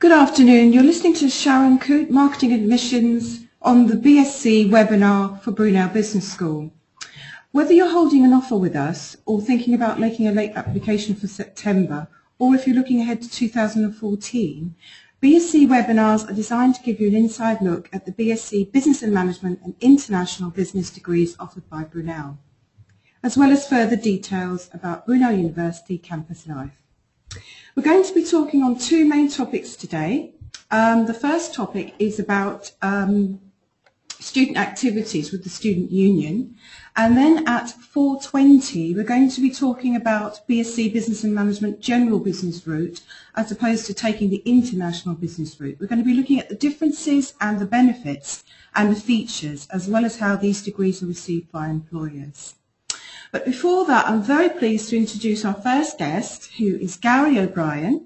Good afternoon. You're listening to Sharon Coote, Marketing Admissions, on the BSc webinar for Brunel Business School. Whether you're holding an offer with us or thinking about making a late application for September, or if you're looking ahead to 2014, BSc webinars are designed to give you an inside look at the BSc Business and Management and International Business degrees offered by Brunel, as well as further details about Brunel University campus life. We're going to be talking on two main topics today. The first topic is about student activities with the Student Union, and then at 4:20 we're going to be talking about BSc Business and Management General Business route as opposed to taking the International Business route. We're going to be looking at the differences and the benefits and the features, as well as how these degrees are received by employers. But before that, I'm very pleased to introduce our first guest, who is Gary O'Brien,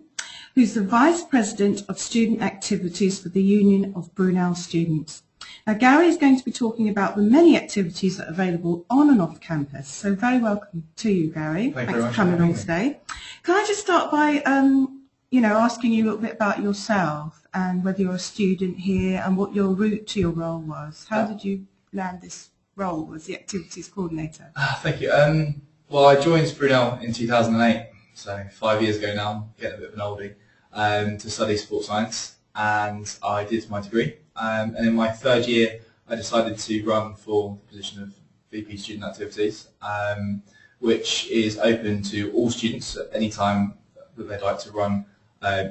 who's the Vice President of Student Activities for the Union of Brunel Students. Now, Gary is going to be talking about the many activities that are available on and off campus. So very welcome to you, Gary. Thanks for coming along today. Can I just start by asking you a little bit about yourself and whether you're a student here and what your route to your role was? How did you land this role as the activities coordinator? Thank you. Well, I joined Brunel in 2008, so 5 years ago now, getting a bit of an oldie, to study sports science, and I did my degree. And in my third year, I decided to run for the position of VP Student Activities, which is open to all students at any time that they'd like to run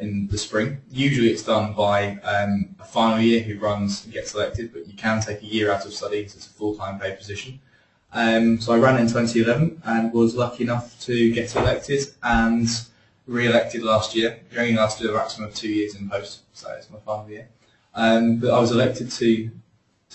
in the spring. Usually it's done by a final year who runs and gets selected, but you can take a year out of studies. It's a full-time paid position. So I ran in 2011 and was lucky enough to get elected and re-elected last year. You only lasted a maximum of 2 years in post, so it's my final year. But I was elected to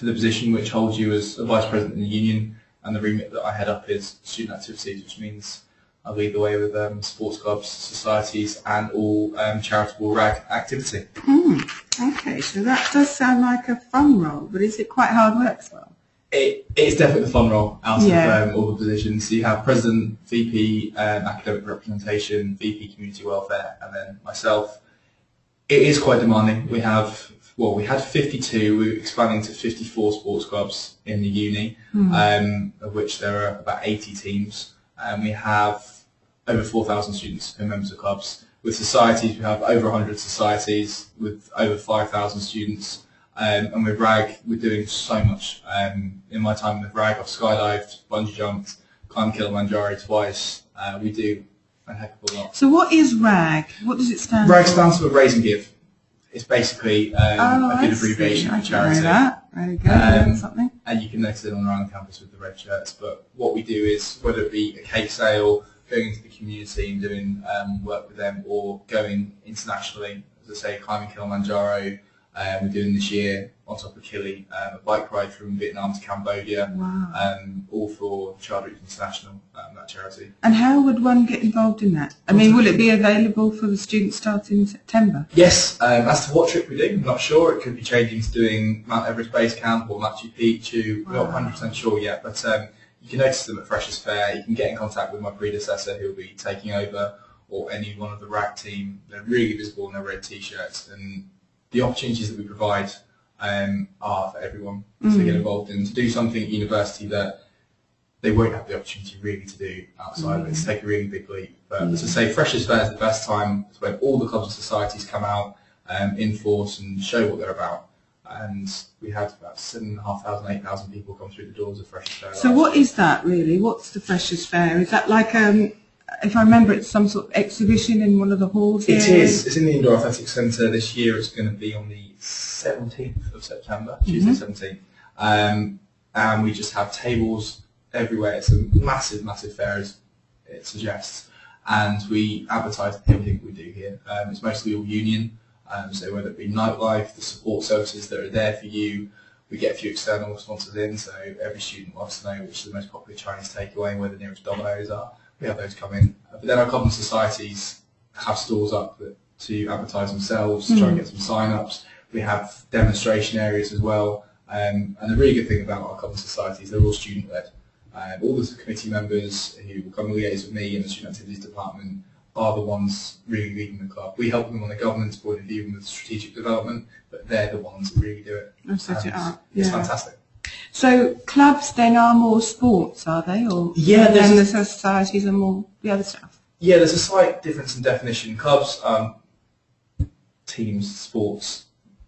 the position which holds you as a Vice President in the Union, and the remit that I head up is student activities, which means I lead the way with sports clubs, societies, and all charitable RAG activity. Okay, so that does sound like a fun role, but is it quite hard work as well? It's definitely the fun role out of all the positions. So you have President, VP Academic Representation, VP Community Welfare, and then myself. It is quite demanding. We had 52, we were expanding to 54 sports clubs in the uni, of which there are about 80 teams. We have over 4,000 students who are members of clubs. With societies, we have over 100 societies with over 5,000 students. And with RAG, we're doing so much. In my time with RAG, I've skydived, bungee jumped, climbed Kilimanjaro twice. We do a heck of a lot. So what is RAG? What does it stand for? RAG stands for Raise and Give. It's basically a good abbreviation for charity. I know that. Very good. Something. And you can notice it on around campus with the red shirts. But what we do is, whether it be a cake sale, going into the community and doing work with them, or going internationally, as I say, climbing Kilimanjaro. We're doing this year on top of Calli, a bike ride from Vietnam to Cambodia, all for Child Reach International, that charity. And how would one get involved in that? I mean, will it be available for the students starting in September? Yes, as to what trip we do, I'm not sure. It could be changing to doing Mount Everest Base Camp or Machu Picchu. We're not 100% sure yet, but you can notice them at Freshers Fair. You can get in contact with my predecessor who will be taking over, or any one of the RAG team. They're really visible in their red t-shirts, and the opportunities that we provide are for everyone to get involved in, to do something at university that they won't have the opportunity really to do outside of it, to take a really big leap. But as I say, Freshers Fair is the best time. It's when all the clubs and societies come out in force and show what they're about. And we had about 7,500, 8,000 people come through the doors of Freshers Fair. So what is that really? What's the Freshers Fair? Is that like if I remember, it's some sort of exhibition in one of the halls here? It is. It's in the Indoor Athletics Centre. This year it's going to be on the 17th of September, Tuesday 17th. And we just have tables everywhere. It's a massive, massive fair, as it suggests. And we advertise everything we do here. It's mostly all union. So whether it be nightlife, the support services that are there for you, we get a few external sponsors in. So every student wants to know which is the most popular Chinese takeaway and where the nearest Domino's are. We have those come in. But then our club and societies have stores up to advertise themselves, to try and get some sign-ups. We have demonstration areas as well. And the really good thing about our club and societies, they're all student-led. All the committee members who will come and liaise with me in the student activities department are the ones really leading the club. We help them on the governance point of view and with strategic development, but they're the ones that really do it. And set it up. It's Yeah. fantastic. So clubs then are more sports, are they? Or Yeah, then the societies are more the other stuff? Yeah, there's a slight difference in definition. Clubs, teams, sports,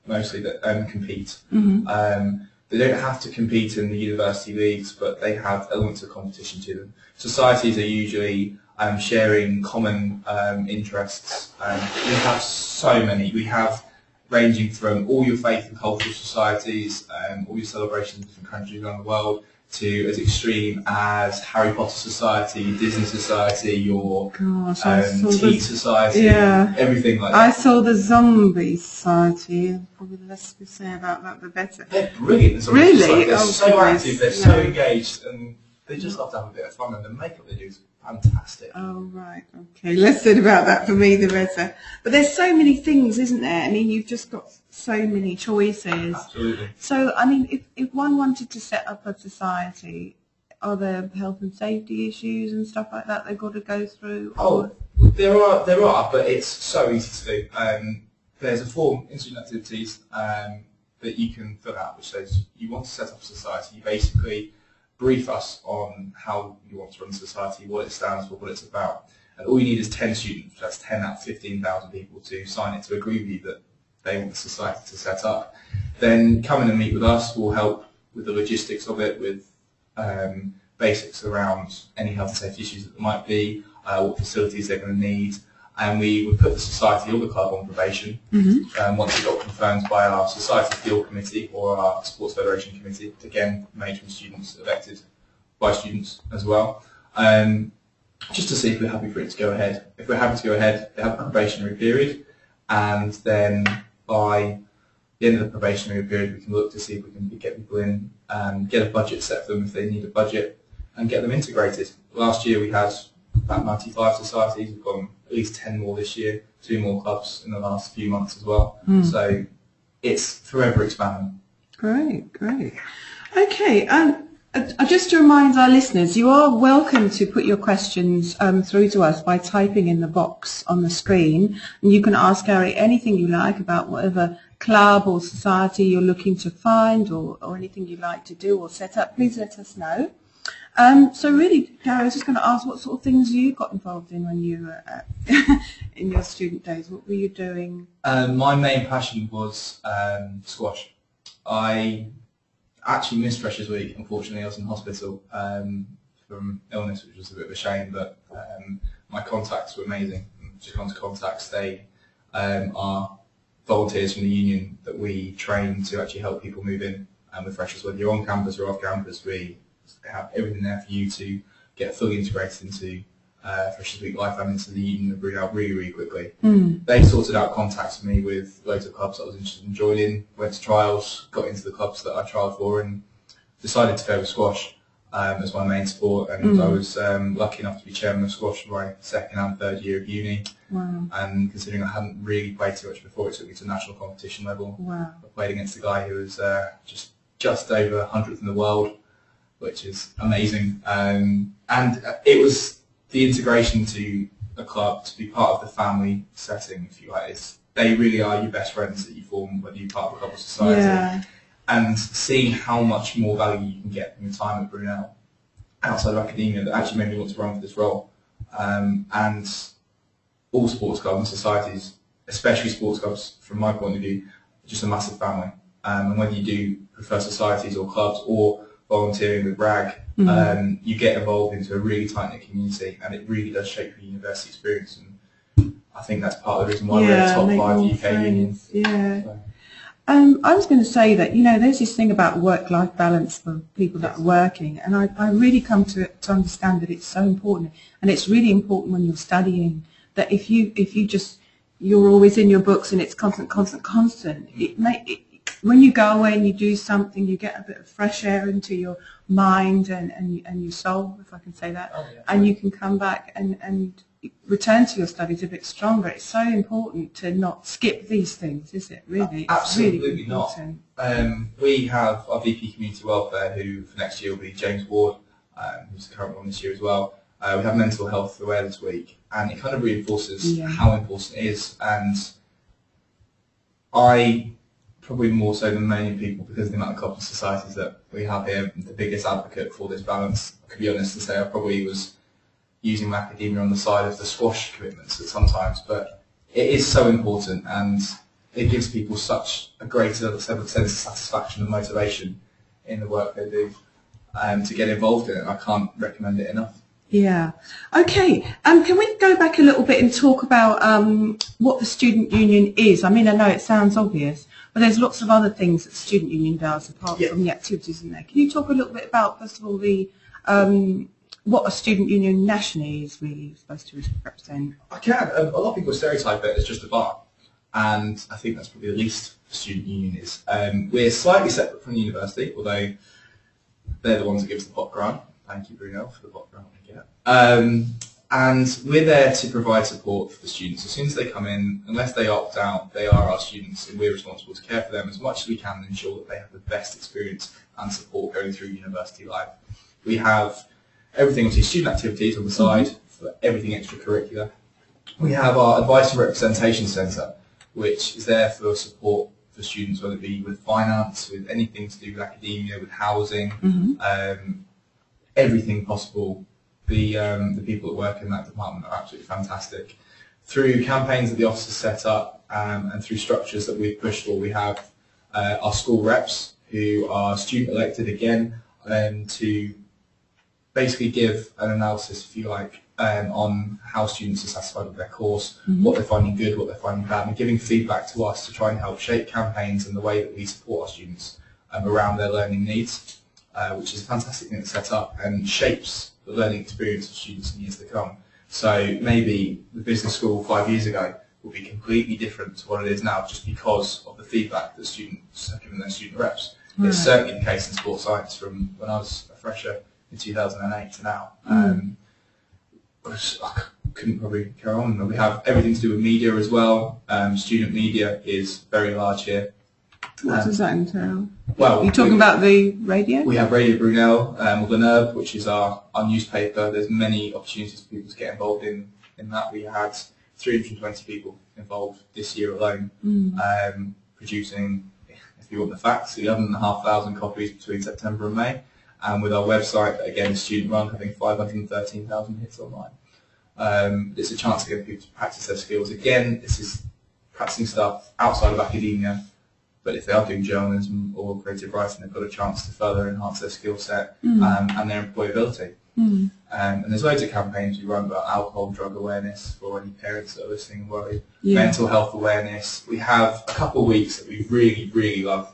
mostly that compete. They don't have to compete in the university leagues, but they have elements of competition to them. Societies are usually sharing common interests. We have so many. We have ranging from all your faith and cultural societies, all your celebrations in different countries around the world, to as extreme as Harry Potter Society, Disney Society, your tea society, everything like that. I saw the Zombie Society. Probably the less we say about that, the better. They're brilliant. Really? They're so active, they're so engaged, and they just love to have a bit of fun, and the makeup they do is fantastic. Oh, right. Okay. Less said about that for me, the better. But there's so many things, isn't there? I mean, you've just got so many choices. Absolutely. So, I mean, if one wanted to set up a society, are there health and safety issues and stuff like that they've got to go through? Oh, there are, but it's so easy to do. There's a form, Institute Activities, that you can fill out, which says you want to set up a society. You basically brief us on how you want to run the society, what it stands for, what it's about. And all you need is 10 students, that's 10 out of 15,000 people, to sign it to agree with you that they want the society to set up. Then come in and meet with us. We'll help with the logistics of it, with basics around any health and safety issues that there might be, what facilities they're going to need. And we would put the society or the club on probation once it got confirmed by our society field committee or our sports federation committee, again made from students, elected by students as well, just to see if we're happy for it to go ahead. If we're happy to go ahead, they have a probationary period, and then by the end of the probationary period we can look to see if we can get people in, get a budget set for them if they need a budget, and get them integrated. Last year we had about 95 societies. We've got at least 10 more this year, 2 more clubs in the last few months as well. So it's forever expanding. Great, great. Okay, just to remind our listeners, you are welcome to put your questions through to us by typing in the box on the screen. And you can ask Gary anything you like about whatever club or society you're looking to find, or anything you'd like to do or set up. Please let us know. So really, Gary, I was just going to ask what sort of things you got involved in when you were in your student days. What were you doing? My main passion was squash. I actually missed Freshers Week. Unfortunately, I was in hospital from illness, which was a bit of a shame, but my contacts were amazing. Just gone to contacts. They are volunteers from the union that we train to actually help people move in with Freshers, whether you're on campus or off campus. We have everything there for you to get fully integrated into Freshers Week life and into the union of Brunel really, really quickly. They sorted out contacts for me with loads of clubs that I was interested in joining, went to trials, got into the clubs that I trialled for, and decided to go with squash as my main sport. And I was lucky enough to be chairman of squash for my second and third year of uni. Wow. And considering I hadn't really played too much before, it took me to national competition level. Wow. I played against a guy who was just over 100th in the world, which is amazing. And it was the integration to a club, to be part of the family setting, if you like. They really are your best friends that you form, whether you're part of a club or society. Yeah. And seeing how much more value you can get from your time at Brunel outside of academia that actually made me want to run for this role. And all sports clubs and societies, especially sports clubs, from my point of view, are just a massive family. And whether you do prefer societies or clubs or volunteering with RAG, you get involved into a really tight-knit community, and it really does shape your university experience. And I think that's part of the reason why we're a top 5 UK union. Yeah. So. I was going to say that, there's this thing about work-life balance for people that are working, and I really come to understand that it's so important, and it's really important when you're studying, that if you're always in your books and it's constant, when you go away and you do something, you get a bit of fresh air into your mind and your soul, if I can say that, and you can come back and return to your studies a bit stronger. It's so important to not skip these things, is it, really? Absolutely really not. We have our VP Community Welfare, who for next year will be James Ward, who's the current one this year as well. We have Mental Health Awareness Week, and it kind of reinforces how important it is. And I, probably more so than many people, because of the amount of couples societies that we have here, the biggest advocate for this balance. I could be honest and say I probably was using my academia on the side of the squash commitments at sometimes, but it is so important, and it gives people such a greater sense of satisfaction and motivation in the work they do to get involved in it. I can't recommend it enough. Yeah. Okay. Can we go back a little bit and talk about what the student union is? I mean, I know it sounds obvious, but there's lots of other things that the student union does apart from the activities in there. Can you talk a little bit about, first of all, the what a student union nationally is really supposed to represent? I can. A lot of people stereotype it as just a bar, and I think that's probably the least the student union is. We're slightly separate from the university, although they're the ones that give us the pot grant. Thank you, Brunel, for the pot grant we get. And we're there to provide support for the students. As soon as they come in, unless they opt out, they are our students, and we're responsible to care for them as much as we can and ensure that they have the best experience and support going through university life. We have everything, obviously, student activities on the side for everything extracurricular. We have our Advice and Representation Centre, which is there for support for students, whether it be with finance, with anything to do with academia, with housing, everything possible. The people that work in that department are absolutely fantastic. Through campaigns that the office has set up and through structures that we've pushed for, we have our school reps who are student elected again to basically give an analysis, if you like, on how students are satisfied with their course, what they're finding good, what they're finding bad, and giving feedback to us to try and help shape campaigns and the way that we support our students around their learning needs, which is a fantastic thing that's set up and shapes the learning experience of students in years to come. So maybe the business school 5 years ago will be completely different to what it is now just because of the feedback that students have given their student reps. Right. It's certainly the case in sports science from when I was a fresher in 2008 to now. I couldn't probably carry on. We have everything to do with media as well. Student media is very large here. What does that entail? Well, you're talking about the radio? We have Radio Brunel, Ghoneim, which is our newspaper. There's many opportunities for people to get involved in that. We had 320 people involved this year alone, producing, if you want the facts, 11,500 copies between September and May. And with our website, again, is student-run, having 513,000 hits online. It's a chance to get people to practice their skills. Again, this is practicing stuff outside of academia, but if they are doing journalism or creative writing, they've got a chance to further enhance their skill set and their employability. And there's loads of campaigns we run about alcohol and drug awareness for any parents that are listening and worried. Mental health awareness. We have a couple of weeks that we really, really love.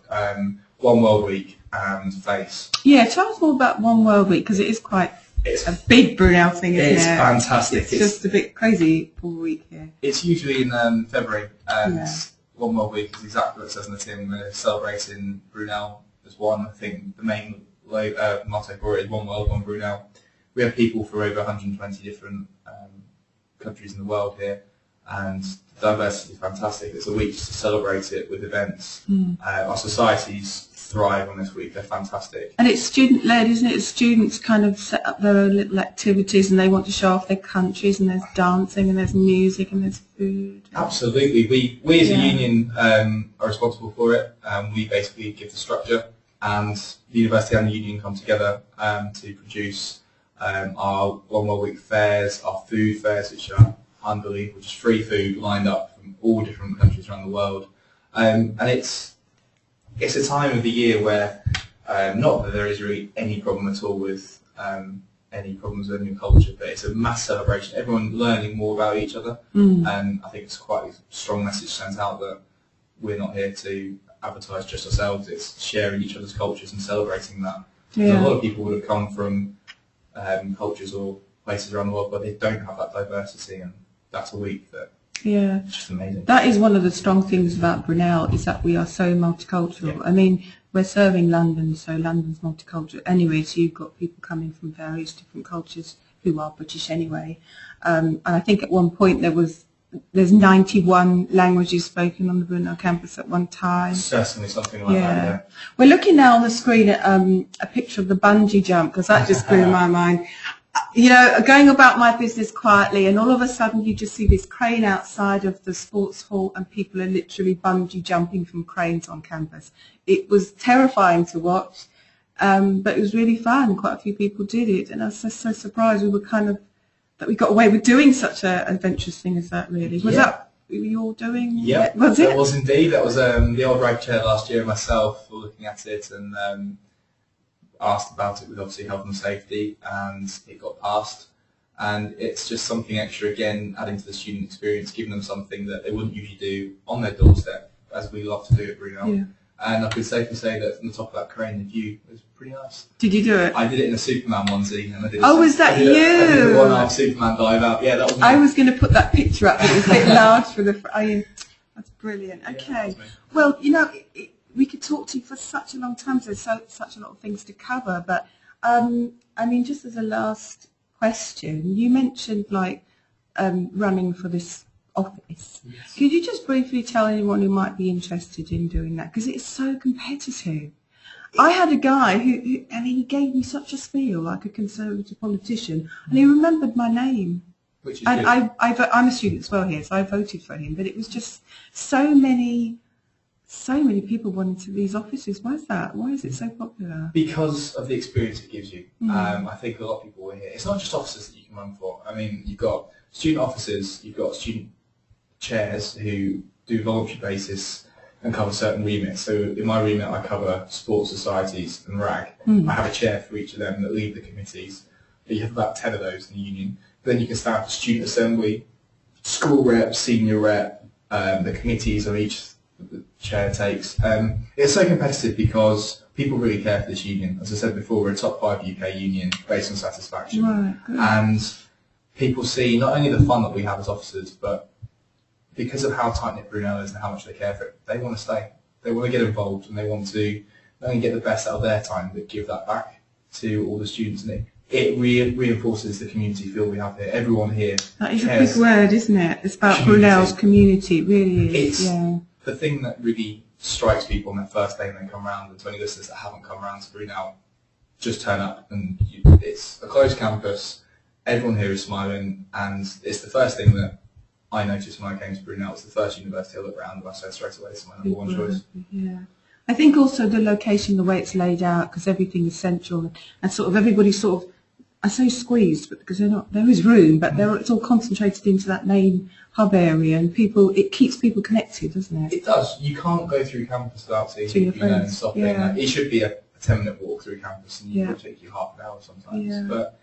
One World Week and FACE. Yeah, tell us more about One World Week, because it is quite a big Brunel thing, isn't it? It's fantastic. It's just a bit crazy for a week here. It's usually in February, and One World Week is exactly what it says in the tin. We're celebrating Brunel as one. I think the main motto for it is One World, One Brunel. We have people from over 120 different countries in the world here, and the diversity is fantastic. It's a week just to celebrate it with events. Our societies thrive on this week. They're fantastic. And it's student-led, isn't it? Students kind of set up their own little activities and they want to show off their countries, and there's dancing and there's music and there's food. Absolutely. We as a union are responsible for it. We basically give the structure, and the university and the union come together to produce our One World Week fairs, our food fairs, which are unbelievable, just free food lined up from all different countries around the world. And it's a time of the year where, not that there is really any problem at all with any problems with new culture, but it's a mass celebration, everyone learning more about each other, and I think it's quite a strong message sent out that we're not here to advertise just ourselves, it's sharing each other's cultures and celebrating that. So a lot of people would have come from cultures or places around the world, but they don't have that diversity, and that's a week that it's just amazing. That is one of the strong things about Brunel, is that we are so multicultural. I mean, we're serving London, so London's multicultural anyway, so you've got people coming from various different cultures who are British anyway. And I think at one point there's 91 languages spoken on the Brunel campus at one time. Certainly something like that, yeah. We're looking now on the screen at a picture of the bungee jump, because that just blew my mind. you know, going about my business quietly, and all of a sudden you just see this crane outside of the sports hall, and people are literally bungee jumping from cranes on campus. It was terrifying to watch, but it was really fun. Quite a few people did it, and I was so surprised that we got away with doing such an adventurous thing as that. Really, was that you all doing? Yeah, was it? That was indeed. That was the old rag chair last year. Myself were looking at it and asked about it with obviously health and safety, and it got passed. And it's just something extra, again, adding to the student experience, giving them something that they wouldn't usually do on their doorstep, as we love to do at Brunel. Yeah. And I could safely say that from the top of that crane, the view was pretty nice. Did you do it? I did it in a Superman onesie. And I did was that you? I did the one-half Superman dive out. Yeah, that was me. I was going to put that picture up, but it was a bit large for the... that's brilliant. Okay. Yeah, well, you know, we could talk to you for such a long time. There's such a lot of things to cover. But, I mean, just as a last question, you mentioned, like, running for this office. Yes. Could you just briefly tell anyone who might be interested in doing that? Because it's so competitive. I had a guy who and he gave me such a spiel, like a Conservative politician, and he remembered my name. Which is and good. I'm a student as well here, so I voted for him. But it was just so many people wanting to these offices. Why is that? Why is it so popular? Because of the experience it gives you. I think a lot of people are here. It's not just officers that you can run for. I mean, you've got student officers, you've got student chairs who do voluntary basis and cover certain remits. So in my remit, I cover sports societies and RAG. I have a chair for each of them that lead the committees. But you have about 10 of those in the union. But then you can stand for student assembly, school rep, senior rep, the committees of each the chair takes. It's so competitive because people really care for this union. As I said before, we're a top 5 UK union based on satisfaction. Right, and people see not only the fun that we have as officers, but because of how tight-knit Brunel is and how much they care for it, they want to stay. They want to get involved, and they want to not only get the best out of their time, but give that back to all the students. And it reinforces the community feel we have here. Everyone here That is a big word, isn't it? It's about Brunel's community. It really is. It's the thing that really strikes people on their first day when they come around, and to any listeners that haven't come around to Brunel, just turn up. And it's a closed campus. Everyone here is smiling, and it's the first thing that I noticed when I came to Brunel. It's the first university I looked around and I said straight away it's my number one choice. Yeah, I think also the location, the way it's laid out, because everything is central, and sort of everybody sort of, I say squeezed, but because they're not, there is room, but it's all concentrated into that main hub area, and it keeps people connected, doesn't it? It does. You can't go through campus without seeing people and stopping. Yeah. It should be a 10-minute walk through campus, and it will take you half an hour sometimes. Yeah. But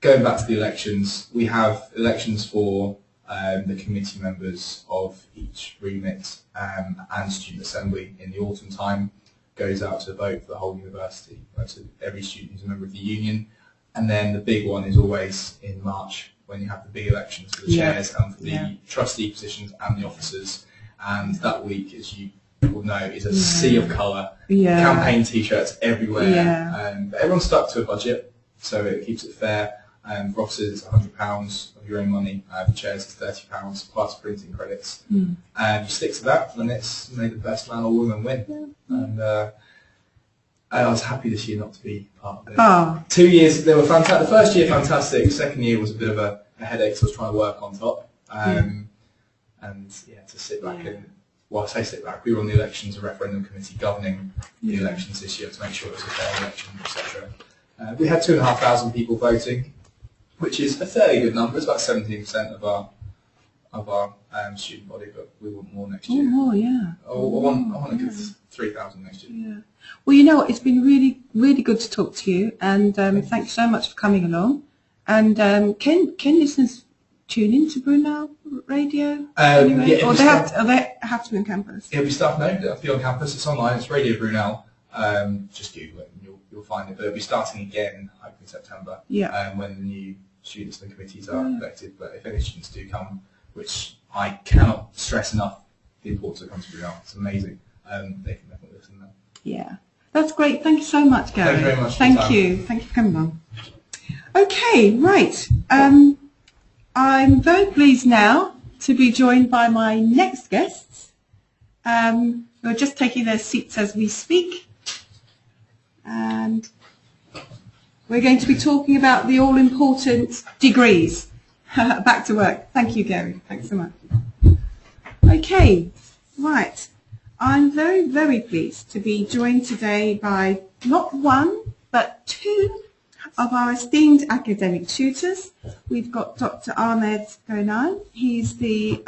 going back to the elections, we have elections for the committee members of each remit and student assembly in the autumn time. Goes out to vote for the whole university, to every student who's a member of the union. And then the big one is always in March, when you have the big elections for the chairs and for the trustee positions and the officers. And that week, as you will know, is a sea of colour, campaign T-shirts everywhere. But everyone's stuck to a budget, so it keeps it fair. For officers, it's £100 of your own money. For chairs, it's £30 plus printing credits. And you stick to that, and it's made the best man or woman win. And I was happy this year not to be part of it. 2 years, they were fantastic. The first year, fantastic. The second year was a bit of a headache, so I was trying to work on top. And to sit back and, well, I say sit back, we were on the elections and referendum committee governing the elections this year to make sure it was a fair election, etc. We had 2,500 people voting, which is a fairly good number. It's about 17% of our student body, but we want more next year. Oh, more, yeah. I want to give 3,000 next year. Yeah. Well, you know what? It's been really, really good to talk to you, and thanks so much for coming along. And can listeners tune in to Brunel Radio? Anyway? Or they have to be on campus? It'll be stuff. No, it'll be on campus. It's online. It's Radio Brunel. Just Google it and you'll find it. But it'll be starting again, hopefully in September. When the new students and committees are elected. But if any students do come, which I cannot stress enough, the importance of coming to Brunel. It's amazing. They can definitely listen there. Yeah, that's great. Thank you so much, Gary. Thank you very much. Thank you. Thank you for coming on. Okay, right. I'm very pleased now to be joined by my next guests, who are just taking their seats as we speak. And We're going to be talking about the all-important degrees. Back to work. Thank you, Gary. Thanks so much. Okay, right. I'm very, very pleased to be joined today by not one, but two of our esteemed academic tutors. We've got Dr. Ahmad Ghoneim. He's the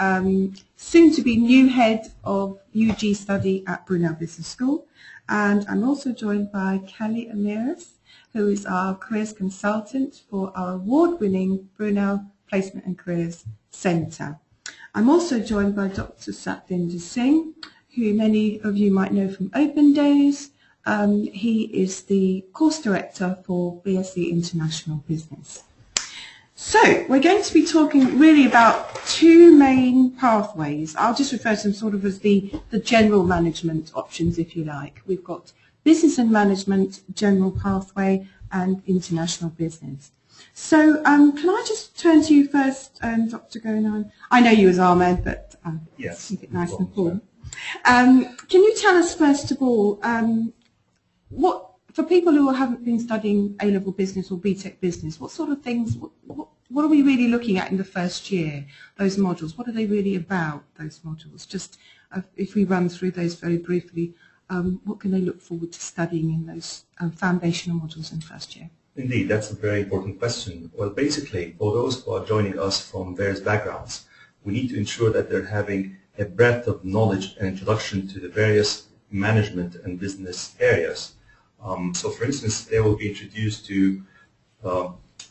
soon-to-be new head of UG study at Brunel Business School. And I'm also joined by Calli Amiras, who is our careers consultant for our award-winning Brunel Placement and Careers Centre. I'm also joined by Dr. Satwinder Singh, who many of you might know from Open Days. He is the course director for BSc International Business. So we're going to be talking really about two main pathways. I'll just refer to them sort of as the general management options, if you like. We've got business and management, general pathway, and international business. So can I just turn to you first, Dr. Ghoneim? I know you as Ahmed, but yes, keep it nice and full. Can you tell us, first of all, what, for people who haven't been studying A-level business or BTEC business, what sort of things, what are we really looking at in the first year, those modules? What are they really about, those modules? Just if we run through those very briefly, what can they look forward to studying in those foundational modules in first year? Indeed, that's a very important question. Well, basically, for those who are joining us from various backgrounds, we need to ensure that they're having a breadth of knowledge and introduction to the various management and business areas. So, for instance, they will be introduced to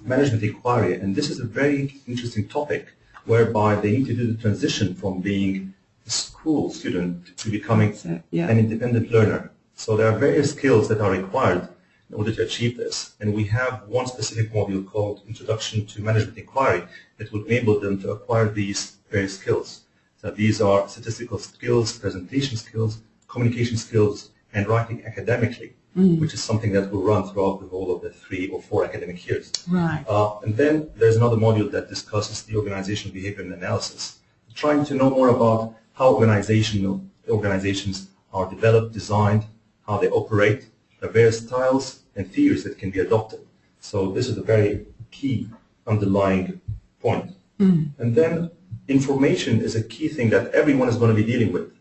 management inquiry, and this is a very interesting topic whereby they need to do the transition from being a school student to becoming an independent learner. So there are various skills that are required in order to achieve this. And we have one specific module called Introduction to Management Inquiry that will enable them to acquire these various skills. So these are statistical skills, presentation skills, communication skills, and writing academically, which is something that will run throughout the whole of the 3 or 4 academic years. Right. And then there's another module that discusses the organizational behavior and analysis, trying to know more about how organizations are developed, designed, how they operate, the various styles and theories that can be adopted. So this is a very key underlying point. And then information is a key thing that everyone is going to be dealing with.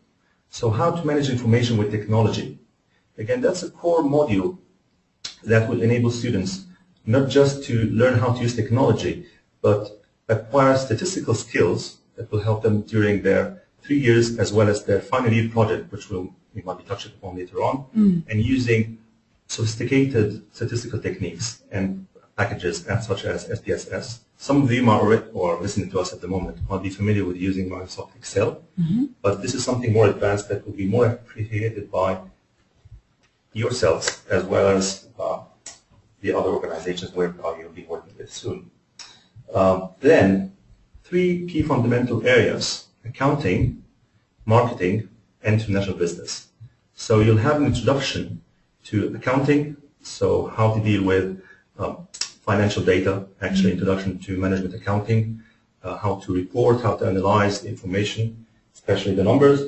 So how to manage information with technology. Again, that's a core module that will enable students not just to learn how to use technology, but acquire statistical skills that will help them during their 3 years as well as their final year project, which we might be touching upon later on, and using sophisticated statistical techniques and packages such as SPSS. Some of you are listening to us at the moment might be familiar with using Microsoft Excel, but this is something more advanced that will be more appreciated by yourselves as well as the other organizations where you'll be working with soon. Then, 3 key fundamental areas: accounting, marketing, and international business. So you'll have an introduction to accounting, so how to deal with financial data, actually introduction to management accounting, how to report, how to analyze the information, especially the numbers,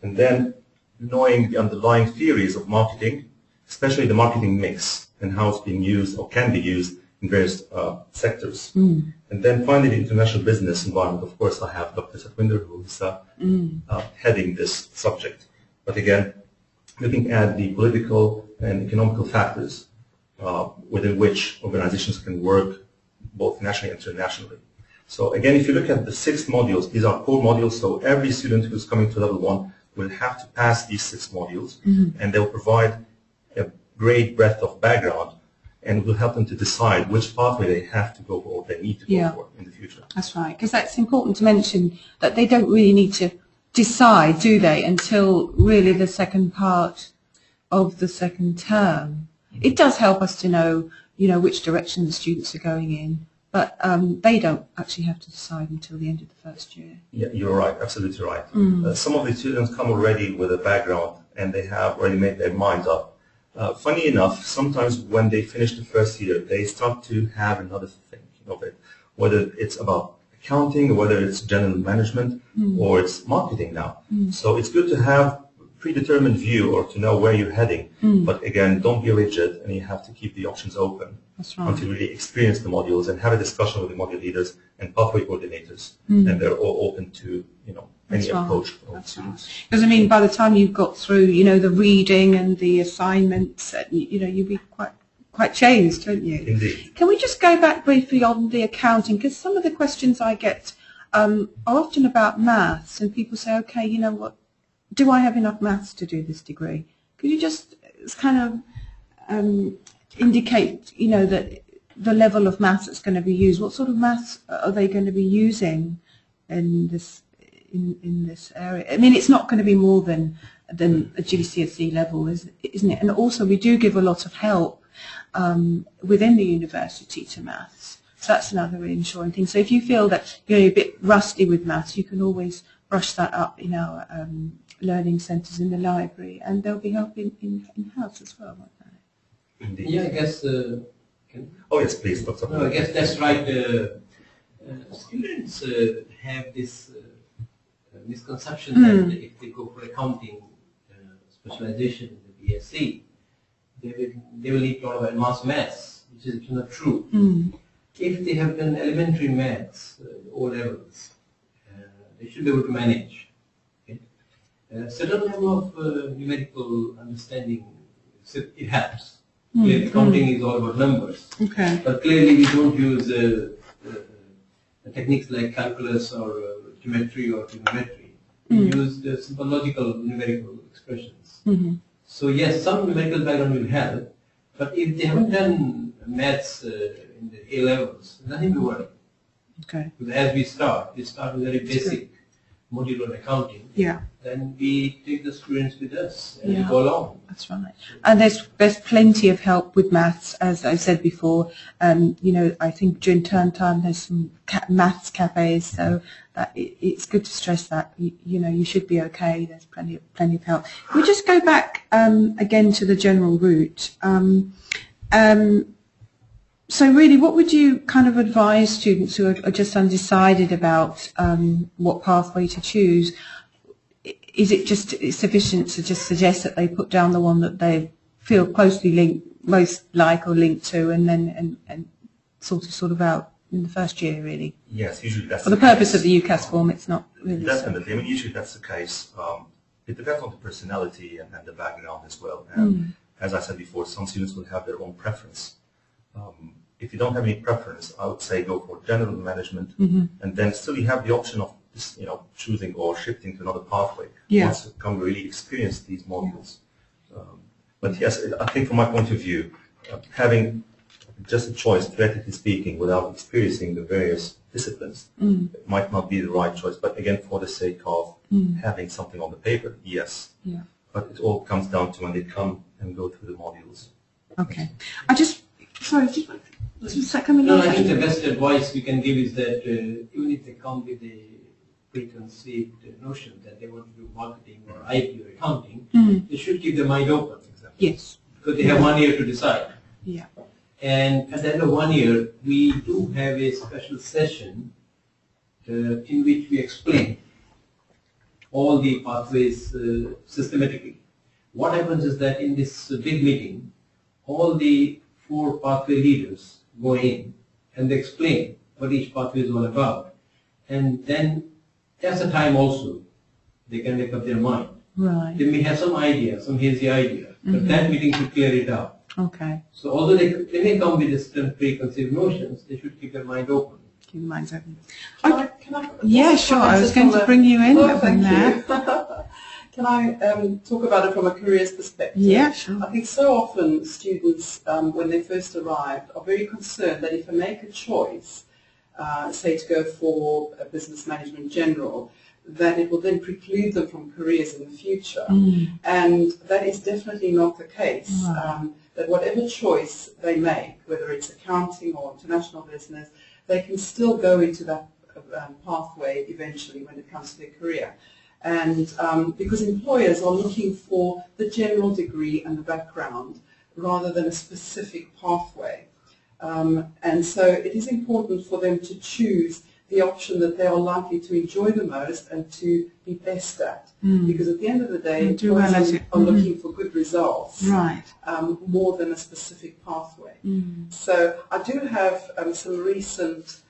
and then knowing the underlying theories of marketing, especially the marketing mix and how it's being used or can be used in various sectors. And then finally, the international business environment. Of course, I have Dr. Satwinder, who is heading this subject. But again, looking at the political and economical factors within which organizations can work both nationally and internationally. So again, if you look at the 6 modules, these are core modules, so every student who's coming to level 1 will have to pass these 6 modules, and they'll provide a great breadth of background and will help them to decide which pathway they have to go for or they need to go for in the future. That's right, because that's important to mention that they don't really need to decide, do they, until really the second part of the second term. It does help us to know, which direction the students are going in, but they don't actually have to decide until the end of the first year. Yeah, you're right, absolutely right. Some of the students come already with a background and they have already made their minds up. Funny enough, sometimes when they finish the first year, they start to have another thinking of it, whether it's about accounting, whether it's general management, or it's marketing now. So it's good to have predetermined view or to know where you're heading. But again, don't be rigid, and you have to keep the options open. That's right. Until you really experience the modules and have a discussion with the module leaders and pathway coordinators, and they're all open to any approach for students. Because I mean, by the time you've got through, the reading and the assignments, you'll be quite changed, won't you? Indeed. Can we just go back briefly on the accounting? Because some of the questions I get are often about maths, and people say, okay, you know what, do I have enough maths to do this degree? Could you just kind of indicate, that the level of maths that's going to be used? What sort of maths are they going to be using in this area? I mean, it's not going to be more than a GCSE level, isn't it? And also, we do give a lot of help within the university to maths. So that's another reassuring thing. So if you feel that you're a bit rusty with maths, you can always brush that up in our learning centres in the library, and there'll be help in-house as well, won't there? Indeed. Yeah, I guess. Oh yes, please. No, I guess that's right. Students have this misconception that if they go for accounting specialization in the BSc, they will need a lot of advanced maths, which is not true. If they have done elementary maths, O levels, they should be able to manage. Okay? Certain level of numerical understanding, it helps. Clearly, accounting is all about numbers. Okay. But clearly, we don't use techniques like calculus or geometry or trigonometry. We use the simple logical numerical expressions. So yes, some numerical background will help, but if they haven't done maths in the A levels, nothing to worry. Okay. Because as we start with very basic module on accounting. Yeah. Then we take the students with us and we go along. That's right. And there's plenty of help with maths, as I said before. I think during term time there's some maths cafes, so that it's good to stress that you should be okay. There's plenty of help. We just go back again to the general route. So really, what would you kind of advise students who are just undecided about what pathway to choose? Is it just sufficient to just suggest that they put down the one that they feel closely linked, most like or linked to, and then and sort of out in the first year, really? Yes, usually that's for the purpose of the UCAS form. It's not really definitely. I mean, usually that's the case. It depends on the personality and the background as well. And as I said before, some students will have their own preference. If you don't have any preference, I would say go for general management, and then still you have the option of choosing or shifting to another pathway once you come really experience these modules. But yes, I think from my point of view, having just a choice, theoretically speaking, without experiencing the various disciplines, it might not be the right choice. But again, for the sake of having something on the paper, yes. Yeah. But it all comes down to when they come and go through the modules. Okay. Sorry, No, I think the best advice we can give is that even if they come with a preconceived notion that they want to do marketing or IT or accounting, they should keep their mind open. Exactly. Yes. Because they have 1 year to decide. Yeah. And at the end of 1 year, we do have a special session in which we explain all the pathways systematically. What happens is that in this big meeting, all the 4 pathway leaders go in and they explain what each pathway is all about. And then that's the time also they can make up their mind. Right. They may have some idea, some hazy idea, but that meeting should clear it out. Okay. So although they may come with certain preconceived notions, they should keep their mind open. Keep your minds open. Can I yeah, sure. I was going to bring you in. Oh, thank you. Can I talk about it from a careers perspective? Yeah, sure. I think so often students, when they first arrive, are very concerned that if they make a choice, say to go for a business management general, that it will then preclude them from careers in the future. And that is definitely not the case. Right. That whatever choice they make, whether it's accounting or international business, they can still go into that pathway eventually when it comes to their career. And because employers are looking for the general degree and the background rather than a specific pathway. And so it is important for them to choose the option that they are likely to enjoy the most and to be best at. Because at the end of the day, employers are looking for good results, right, more than a specific pathway. So I do have some recent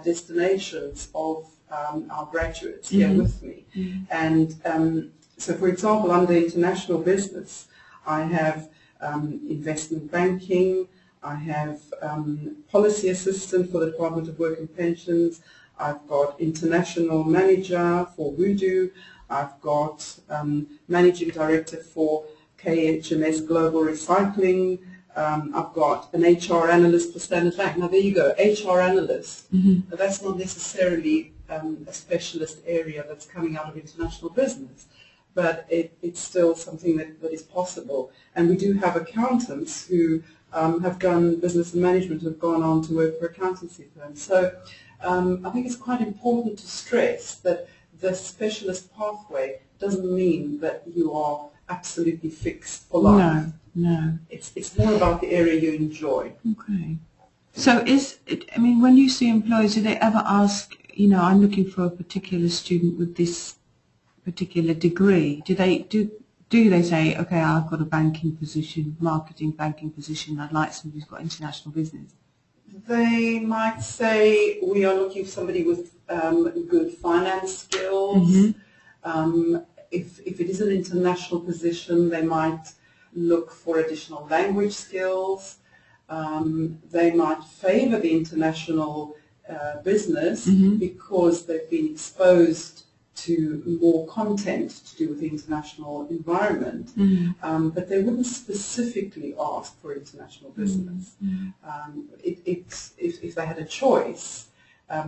destinations of our graduates here with me. And so, for example, under international business, I have investment banking, I have policy assistant for the Department of Work and Pensions, I've got international manager for Voodoo, I've got managing director for KHMS Global Recycling, I've got an HR analyst for Standard Bank. Now there you go, HR analyst. But that's not necessarily a specialist area that's coming out of international business, but it's still something that is possible. And we do have accountants who have done business and management, have gone on to work for accountancy firms. So I think it's quite important to stress that the specialist pathway doesn't mean that you are absolutely fixed for life. No. It's more about the area you enjoy. Okay. So when you see employers, do they ever ask, I'm looking for a particular student with this particular degree? Do they say, okay, I've got a banking position, marketing banking position, I'd like somebody who's got international business? They might say, we are looking for somebody with good finance skills. If it is an international position, they might look for additional language skills. They might favor the international business because they've been exposed to more content to do with the international environment, but they wouldn't specifically ask for international business. If they had a choice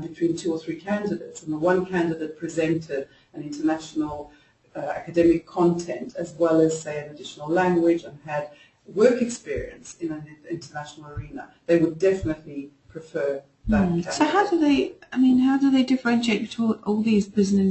between 2 or 3 candidates, and the one candidate presented an international academic content as well as, say, an additional language and had work experience in an international arena, they would definitely prefer that candidate. So how do they differentiate between all these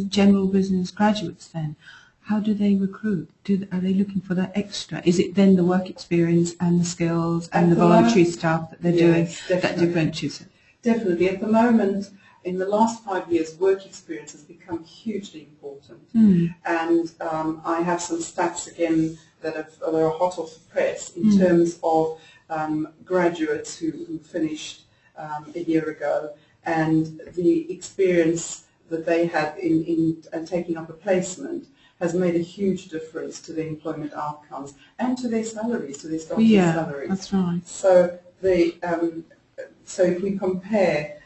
general business graduates then? How do they recruit? Are they looking for that extra? Is it then the work experience and the skills and the voluntary stuff that they're doing that differentiates it? Definitely. At the moment, in the last 5 years, work experience has become hugely important. And I have some stats again that are hot off the press in terms of graduates who finished a year ago, and the experience that they had in taking up a placement has made a huge difference to their employment outcomes and to their salaries, to their starting salaries. That's right. So so if we compare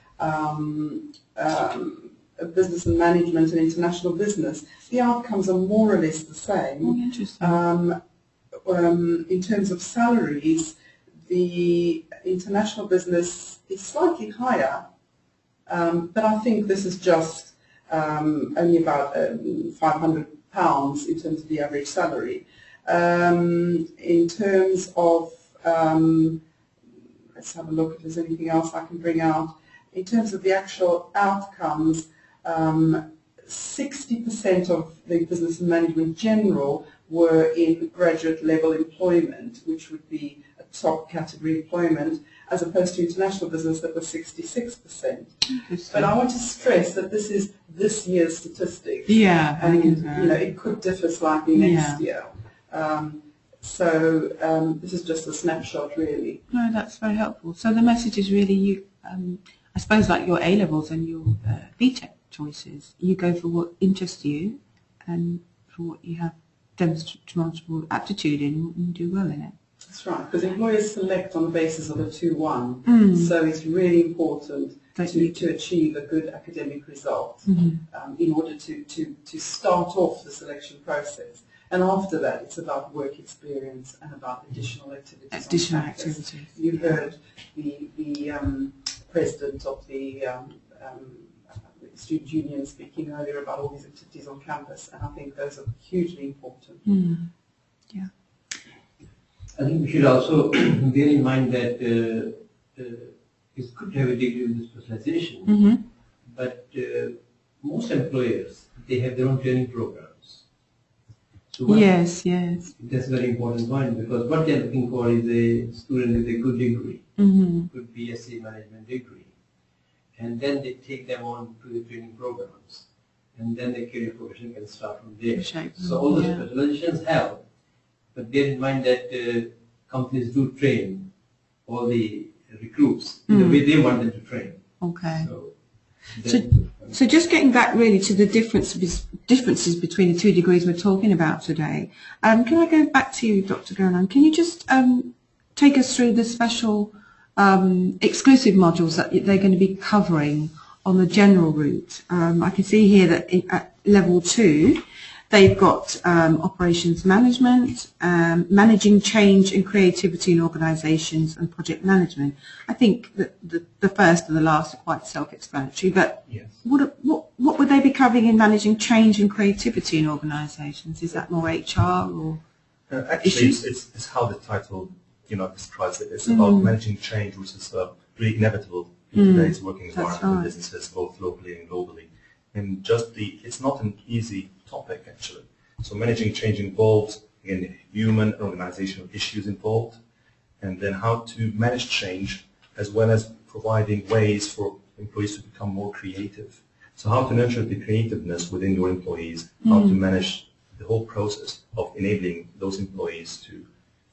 business and management and international business, the outcomes are more or less the same. Interesting. In terms of salaries, the international business is slightly higher, but I think this is just only about £500 in terms of the average salary. In terms of, let's have a look if there's anything else I can bring out. In terms of the actual outcomes, 60% of the business and management general were in graduate level employment, which would be a top category employment, as opposed to international business that was 66%. But I want to stress that this is this year's statistics. And it could differ slightly next year. So this is just a snapshot, really. No, that's very helpful. So the message is really, I suppose, like your A-levels and your BTEC choices, you go for what interests you and for what you have demonstrable aptitude in and do well in it. That's right, because employers select on the basis of a 2-1, so it's really important to achieve a good academic result in order to start off the selection process. And after that, it's about work experience and about additional activities. You heard the president of the student union speaking earlier about all these activities on campus, and I think those are hugely important. Yeah. I think we should also bear in mind that it's good to have a degree with specialization, but most employers, they have their own training programs. So yes. That's a very important point, because what they're looking for is a student with a good degree, good BSc management degree. and then they take them on to the training programs, and then their career progression can start from there. So all the specializations help, but bear in mind that companies do train all the recruits in the way they want them to train. Okay. So just getting back really to the differences between the two degrees we're talking about today, can I go back to you, Dr. Ghoneim? Can you just take us through the special exclusive modules that they're going to be covering on the general route? I can see here that at level 2, they've got operations management, managing change and creativity in organisations, and project management. I think that the first and the last are quite self-explanatory, but Yes. what would they be covering in managing change and creativity in organisations? Is that more HR or Actually, it's how the title describes it. It's about managing change, which is really inevitable in today's working environment for businesses, both locally and globally. And it's not an easy topic, actually. So managing change involves, again, human and organizational issues involved, and then how to manage change, as well as providing ways for employees to become more creative. So how to nurture the creativeness within your employees, how to manage the whole process of enabling those employees to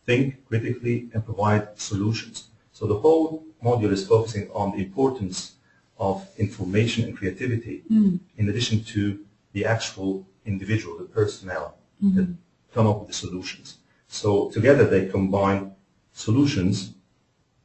think critically and provide solutions. So the whole module is focusing on the importance of information and creativity, in addition to the actual individual, the personnel that come up with the solutions. So together they combine solutions,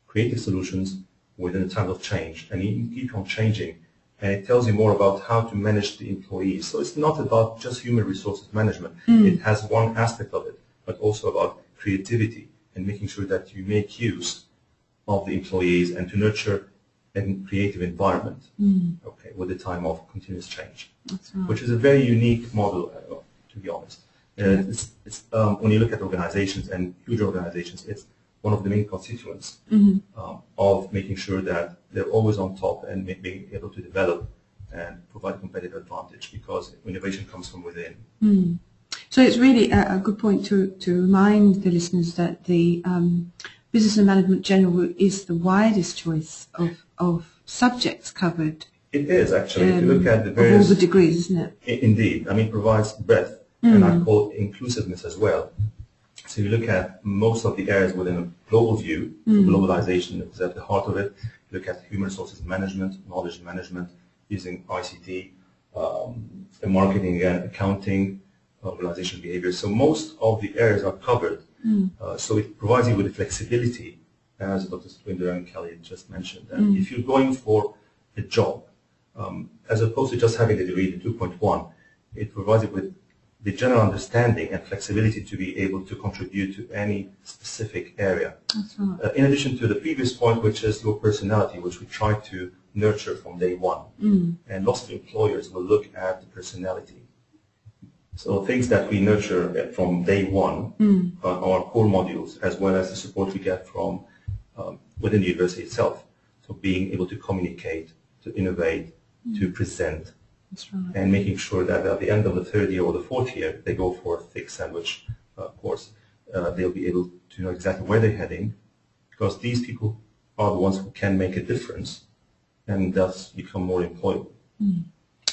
creative solutions, within a time of change, and you keep on changing. And it tells you more about how to manage the employees. So it's not about just human resources management. It has one aspect of it, but also about creativity and making sure that you make use of the employees and to nurture a creative environment, okay, with the time of continuous change, which is a very unique model, to be honest. When you look at organizations and huge organizations, it's one of the main constituents of making sure that they're always on top and being able to develop and provide a competitive advantage, because innovation comes from within. So it's really a good point to remind the listeners that the Business and Management General route is the widest choice of subjects covered. It is, actually. If you look at the various... Of all the degrees, isn't it? Indeed. I mean, it provides breadth, and I call it inclusiveness as well. So you look at most of the areas within a global view, globalization is at the heart of it. You look at human resources management, knowledge management, using ICT, marketing, again, accounting, organizational behavior. So most of the areas are covered. So it provides you with the flexibility, as Dr. Satwinder and Calli just mentioned. And if you're going for a job, as opposed to just having the degree, the 2.1, it provides you with the general understanding and flexibility to be able to contribute to any specific area. That's right. In addition to the previous point, which is your personality, which we try to nurture from day one. And lots of employers will look at the personality. So things that we nurture from day one are our core modules, as well as the support we get from within the university itself. So being able to communicate, to innovate, to present, That's right. and making sure that at the end of the third year or the fourth year, they go for a thick sandwich course. They'll be able to know exactly where they're heading, because these people are the ones who can make a difference and thus become more employable.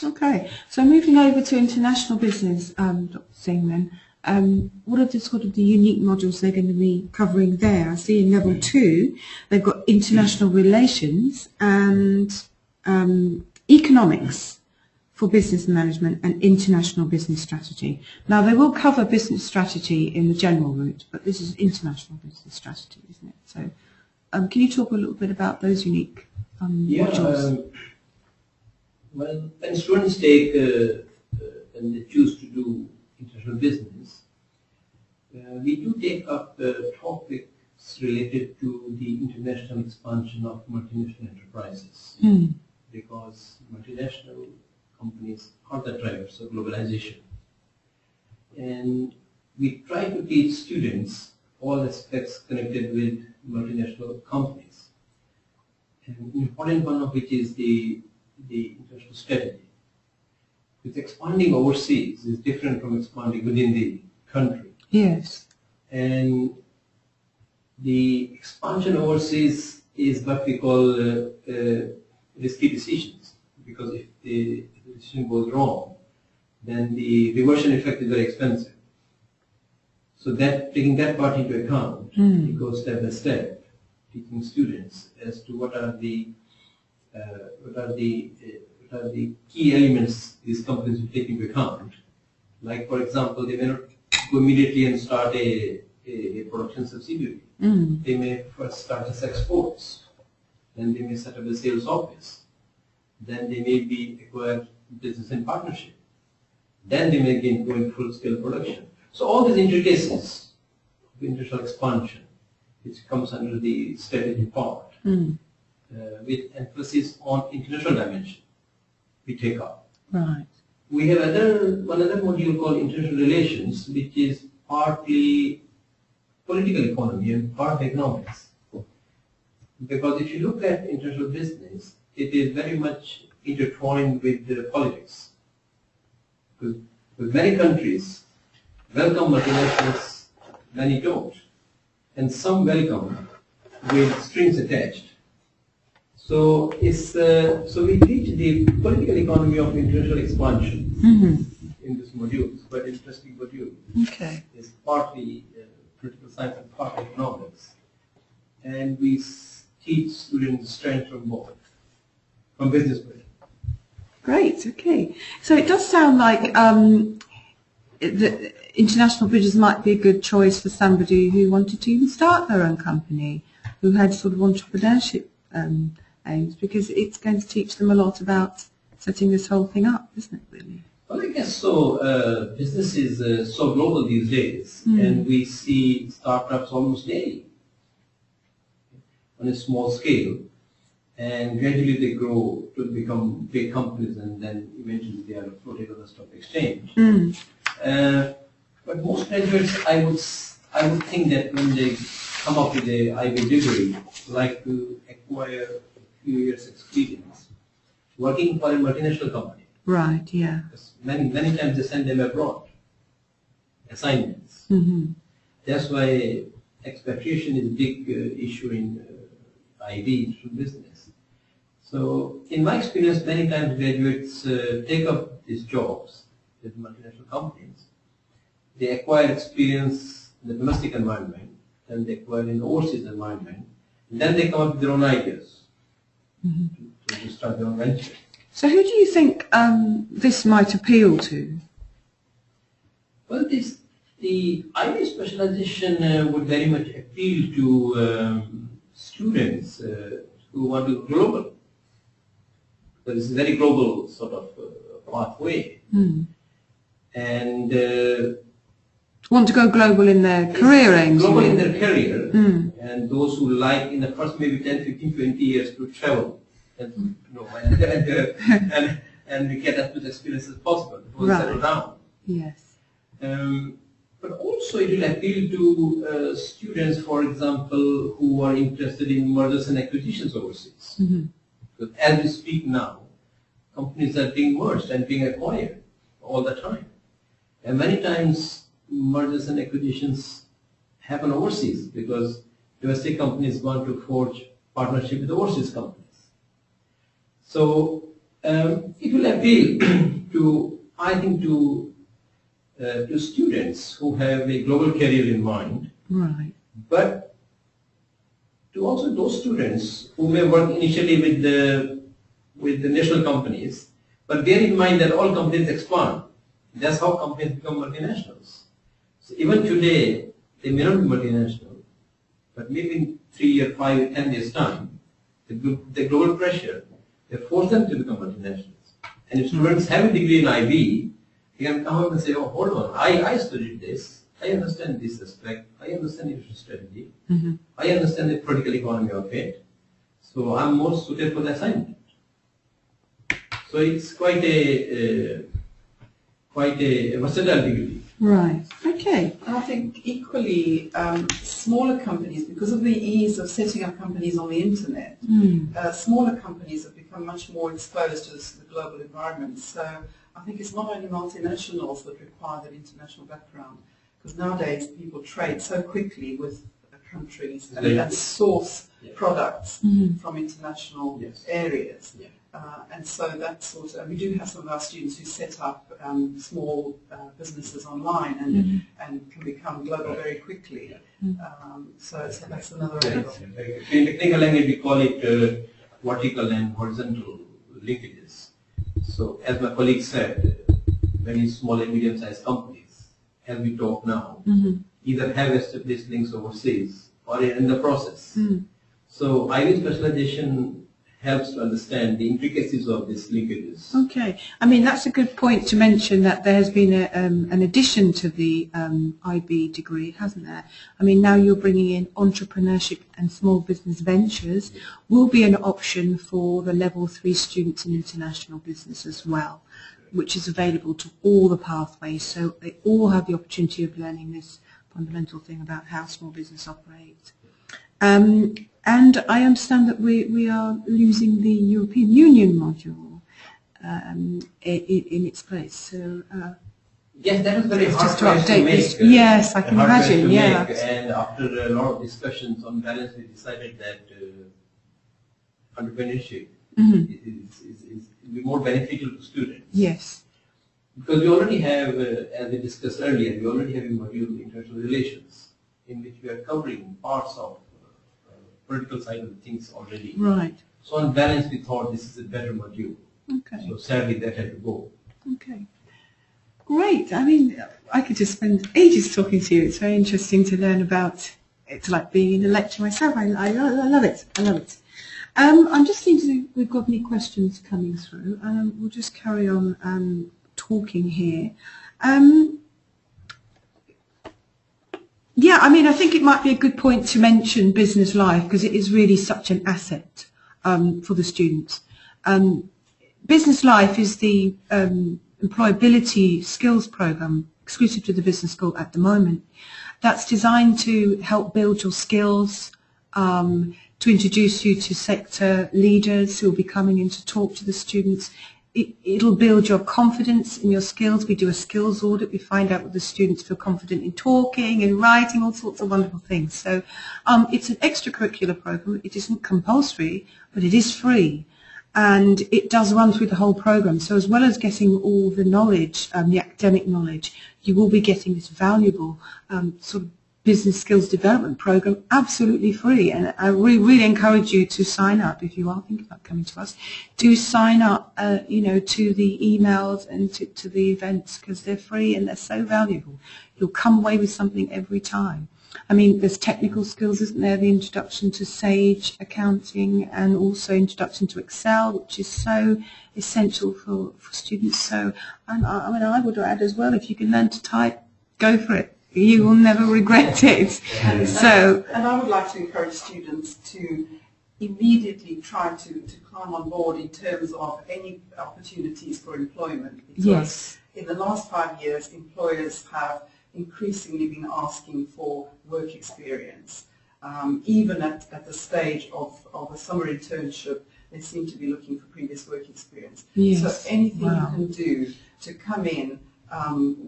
Okay, so moving over to international business, Dr. Singh then, what are the sort of the unique modules they're going to be covering there? I see in level 2, they've got international relations and economics for business management and international business strategy. Now they will cover business strategy in the general route, but this is international business strategy, isn't it? So can you talk a little bit about those unique modules? Well, when students take, when they choose to do international business, we do take up topics related to the international expansion of multinational enterprises, because multinational companies are the drivers of globalization. And we try to teach students all aspects connected with multinational companies. And an important one of which is the international strategy. With expanding overseas is different from expanding within the country. Yes. And the expansion overseas is what we call risky decisions, because if the decision goes wrong, then the reversion effect is very expensive. So that, taking that part into account, we go step by step, teaching students as to what are the key elements these companies will take into account. Like, for example, they may not go immediately and start a production subsidiary. They may first start as exports, then they may set up a sales office, then they may be acquired business in partnership, then they may go in full-scale production. So all these intricacies of international expansion, which comes under the strategy part, with emphasis on international dimension, we take up. Right. We have one other module called international relations, which is partly political economy and part economics. Because if you look at international business, it is very much intertwined with politics. Because many countries welcome multinationals, many don't, and some welcome with strings attached. So so we teach the political economy of international expansion in this module. It's quite an interesting module. Okay. It's partly political science and partly economics, and we teach students strength from both, from business point. Great. Okay. So it does sound like the international bridges might be a good choice for somebody who wanted to even start their own company, who had sort of entrepreneurship aims, because it's going to teach them a lot about setting this whole thing up, isn't it, really? Well, I guess so. Business is so global these days, and we see startups almost daily on a small scale, and gradually they grow to become big companies, and then eventually they are floated on the stock exchange. But most graduates, I would think that when they come up with a IB degree, like to acquire a few years experience working for a multinational company. Right. Yeah. Many times they send them abroad assignments. That's why expatriation is a big issue in IB business. So in my experience, many times graduates take up these jobs with multinational companies. They acquire experience in the domestic environment, and they acquire in the overseas environment, and then they come up with their own ideas to start their own venture. So who do you think this might appeal to? Well, the IB specialization would very much appeal to students who want to go global. So it's a very global sort of pathway. And want to go global in their career aims? Global in their career, and those who like in the first maybe 10, 15, 20 years to travel and, and get as much experience as possible before they settle down. Yes. But also it will appeal to students, for example, who are interested in mergers and acquisitions overseas. Because as we speak now, companies are being merged and being acquired all the time. And many times mergers and acquisitions happen overseas because domestic companies want to forge partnership with overseas companies. So it will appeal to, I think, to students who have a global career in mind, but to also those students who may work initially with the national companies, but bear in mind that all companies expand. That's how companies become multinationals. So even today, they may not be multinational, but maybe in 3 or 5 or 10 years' time, the global pressure, they force them to become multinationals. And if students have a degree in IB, they can come up and say, oh, hold on, I studied this, I understand this aspect, I understand international strategy, I understand the political economy of it, so I'm more suited for the assignment. So it's quite a versatile degree. Right. Okay. I think equally smaller companies, because of the ease of setting up companies on the internet, smaller companies have become much more exposed to the global environment. So I think it's not only multinationals that require that international background, because nowadays people trade so quickly with countries Very and good. source products Mhm. from international Yes. areas. Yeah. And so that sort of, we do have some of our students who set up small businesses online and can become global very quickly. So that's another Very angle. good, very good. In technical language, we call it vertical and horizontal linkages. So, as my colleague said, many small and medium-sized companies, as we talk now, either have established links overseas or are in the process. So, IB specialization helps to understand the intricacies of these linkages. Okay. I mean, that's a good point to mention that there has been an addition to the IB degree, hasn't there? I mean, now you're bringing in entrepreneurship and small business ventures will be an option for the level 3 students in international business as well, which is available to all the pathways. So they all have the opportunity of learning this fundamental thing about how small business operates. And I understand that we are losing the European Union module in its place. So Yes, that was very hard just to choice update make. this. Yes, I can A hard choice imagine. to Yeah. make. And after a lot of discussions on balance, we decided that entrepreneurship is be more beneficial to students. Yes. Because we already have, as we discussed earlier, we already have a module in international relations, in which we are covering parts of political side of the things already. Right. So on balance, we thought this is a better module. Okay. So sadly, that had to go. Okay. Great. I mean, I could just spend ages talking to you. It's very interesting to learn about. It's like being in a lecture myself. I love it. I love it. I'm just thinking if we've got any questions coming through. We'll just carry on talking here. Yeah, I mean, I think it might be a good point to mention business life because it is really such an asset for the students. Business life is the employability skills program exclusive to the business school at the moment. That's designed to help build your skills, to introduce you to sector leaders who will be coming in to talk to the students. It'll build your confidence in your skills. We do a skills audit. We find out whether the students feel confident in talking and writing, all sorts of wonderful things. So it's an extracurricular program. It isn't compulsory, but it is free. And it does run through the whole program. So as well as getting all the knowledge, the academic knowledge, you will be getting this valuable sort of business skills development program absolutely free. And I really encourage you to sign up if you are thinking about coming to us. Do sign up, you know, to the emails and to the events because they're free and they're so valuable. You'll come away with something every time. I mean, there's technical skills, isn't there? The introduction to Sage accounting and also introduction to Excel, which is so essential for students. So, and I mean, I would add as well, if you can learn to type, go for it. You will never regret it. So, and I would like to encourage students to immediately try to climb on board in terms of any opportunities for employment. Because yes. in the last 5 years, employers have increasingly been asking for work experience. Even at the stage of a summer internship, they seem to be looking for previous work experience. Yes. So anything Wow. you can do to come in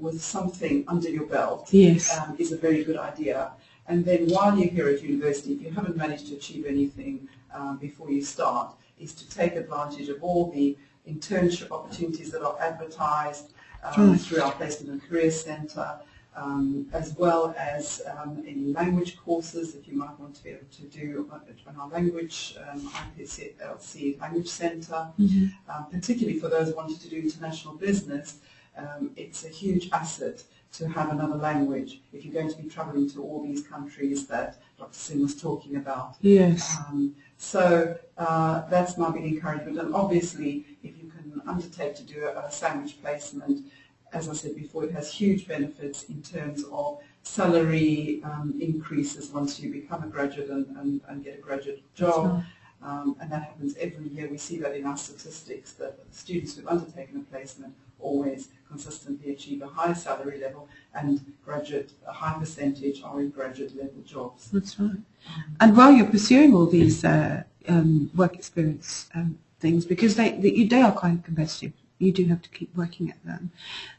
with something under your belt Yes. is a very good idea. And then while you're here at university, if you haven't managed to achieve anything before you start, is to take advantage of all the internship opportunities that are advertised through our Placement and Career Centre, as well as any language courses that you might want to be able to do on our language, IPCLC Language Centre, particularly for those wanting to do international business. It's a huge asset to have another language if you're going to be travelling to all these countries that Dr. Singh was talking about. Yes. So that's my big encouragement. And obviously, if you can undertake to do a sandwich placement, as I said before, it has huge benefits in terms of salary increases once you become a graduate and get a graduate job. And that happens every year. We see that in our statistics, that students who've undertaken a placement always consistently achieve a higher salary level, and a high percentage are in graduate level jobs. That's right. And while you're pursuing all these work experience things, because they are quite competitive, you do have to keep working at them.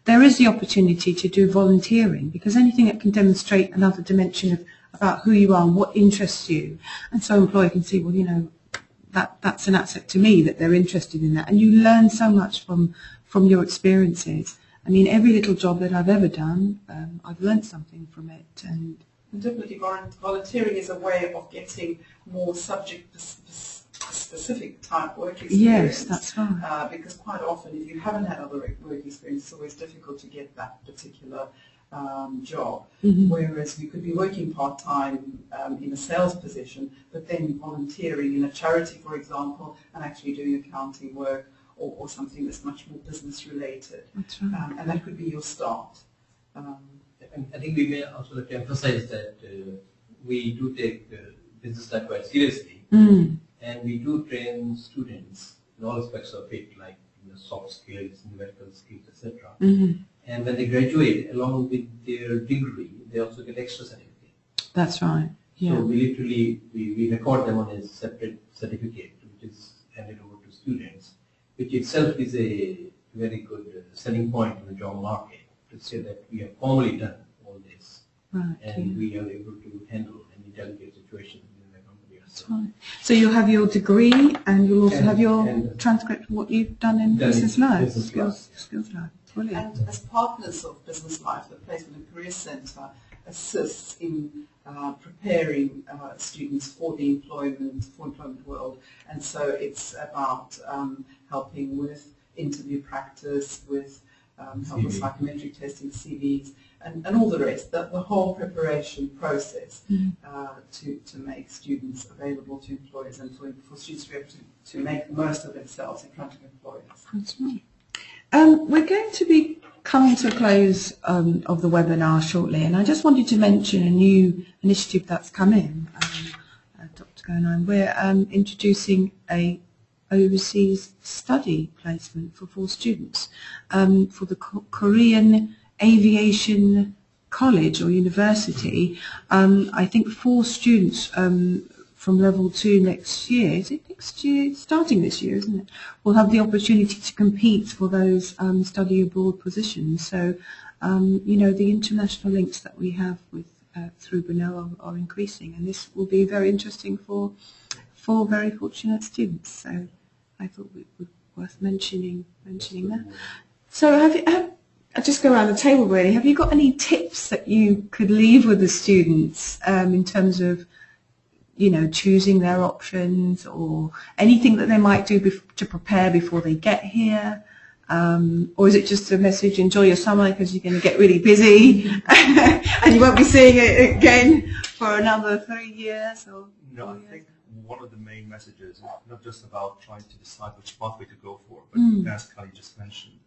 There is the opportunity to do volunteering, because anything that can demonstrate another dimension about who you are and what interests you. And so an employer can see, well, you know, that's an asset to me that they're interested in that. And you learn so much from your experiences. I mean, every little job that I've ever done, I've learned something from it. And definitely volunteering is a way of getting more subject-specific type work experience. yes, that's right. Because quite often, if you haven't had other work experience, it's always difficult to get that particular job. Mm-hmm. Whereas we could be working part-time in a sales position, but then volunteering in a charity, for example, and actually doing accounting work or something that's much more business-related. That's right. And that could be your start. I think we may also like to emphasize that we do take business life quite seriously, and we do train students in all aspects of it, like soft skills, numerical skills, etc. And when they graduate, along with their degree, they also get extra certificate. That's right. Yeah. So we literally we record them on a separate certificate, which is handed over to students, which itself is a very good selling point in the job market, to say that we have formally done all this, Right. and we are able to handle any delicate situations within the company. That's right. So you'll have your degree, and you'll also have your and transcript of what you've done in business life, skills life. Brilliant. And as partners of Business Life, the Placement and Career Centre assists in preparing students for the employment world, and so it's about helping with interview practice, with help with psychometric testing, CVs, and all the rest, the whole preparation process to make students available to employers and for students to be able to make the most of themselves in front of employers. That's right. We're going to be coming to a close of the webinar shortly, and I just wanted to mention a new initiative that's come in, Dr. Ghoneim. We're introducing a overseas study placement for 4 students for the Korean Aviation College or University. I think 4 students from level 2 next year, is it next year? Starting this year, isn't it? Will have the opportunity to compete for those study abroad positions. So, you know, the international links that we have with through Brunel are increasing, and this will be very interesting for very fortunate students. So I thought it was worth mentioning that. So I'll just go around the table really. Have you got any tips that you could leave with the students in terms of, you know, choosing their options, or anything that they might do to prepare before they get here? Or is it just a message, enjoy your summer because you're going to get really busy and you won't be seeing it again for another 3 years? Or no, I think one of the main messages is not just about trying to decide which pathway to go for, but as Calli just mentioned,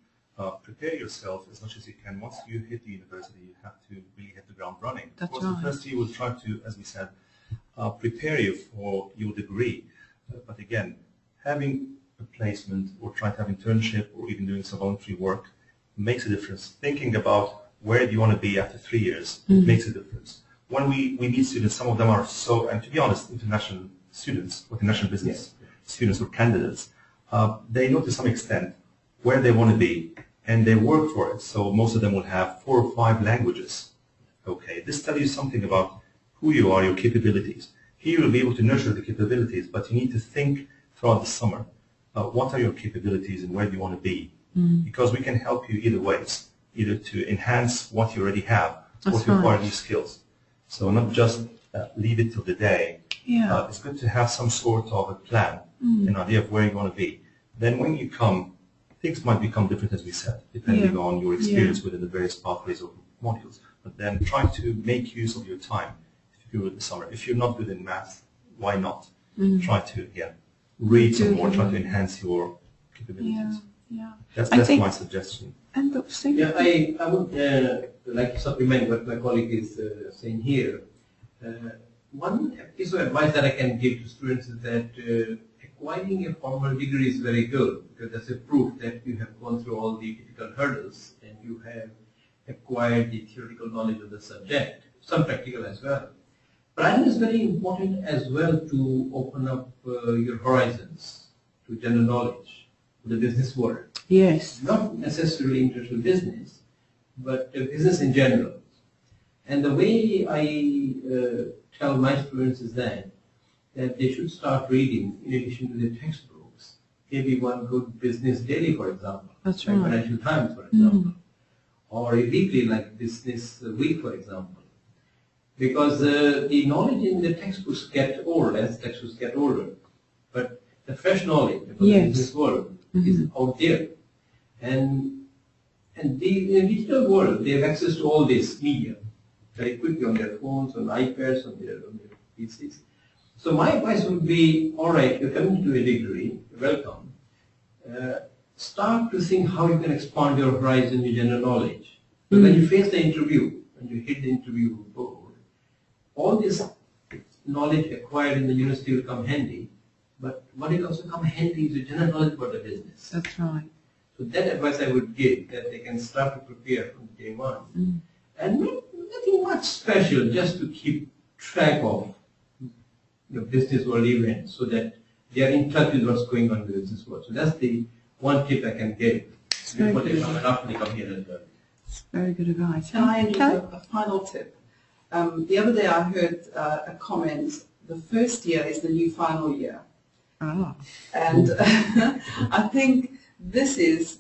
prepare yourself as much as you can. Once you hit the university, you have to really hit the ground running. That's of course, right. the first year will try to, as we said, prepare you for your degree. But again, having a placement or trying to have internship or even doing some voluntary work makes a difference. Thinking about where do you want to be after 3 years makes a difference. When we meet students, some of them are so, and to be honest, international students or international business students or candidates, they know to some extent where they want to be and they work for it. So most of them will have 4 or 5 languages. Okay, this tells you something about who you are, your capabilities. Here you'll be able to nurture the capabilities, but you need to think throughout the summer, what are your capabilities and where do you want to be? Because we can help you either ways, either to enhance what you already have or to acquire new skills. So not just leave it till the day. Yeah. It's good to have some sort of a plan, an idea of where you want to be. Then when you come, things might become different, as we said, depending on your experience within the various pathways or modules. But then try to make use of your time during the summer. If you're not good in math, why not? Try to, read some more, try to enhance your capabilities. That's my suggestion. And Dr. Singh? Yeah, I would like to supplement what my colleague is saying here. One piece of advice that I can give to students is that acquiring a formal degree is very good, because that's a proof that you have gone through all the difficult hurdles and you have acquired the theoretical knowledge of the subject, some practical as well. But I think it's very important as well to open up your horizons to general knowledge, to the business world. Yes. Not necessarily international business, but business in general. And the way I tell my students is that they should start reading, in addition to their textbooks, maybe one good business daily, for example. That's like right. Financial Times, for example. Or a weekly like Business Week, for example. Because the knowledge in the textbooks get old as textbooks get older. But the fresh knowledge about the business world is out there. And in the digital world, they have access to all this media very quickly on their phones, on iPads, on their PCs. So my advice would be, all right, you're coming to do a degree, welcome. Start to think how you can expand your horizon, your general knowledge. So when you face the interview, when you hit the interview board, all this knowledge acquired in the university will come handy, but what will also come handy is the general knowledge about the business. That's right. So that advice I would give, that they can start to prepare from day one. And nothing much special, just to keep track of the business world events so that they are in touch with what's going on in the business world. So that's the one tip I can give before they come and after they come here as well. It's very good advice. Can I introduce a final tip? The other day I heard a comment, the first year is the new final year. Ah. And I think this is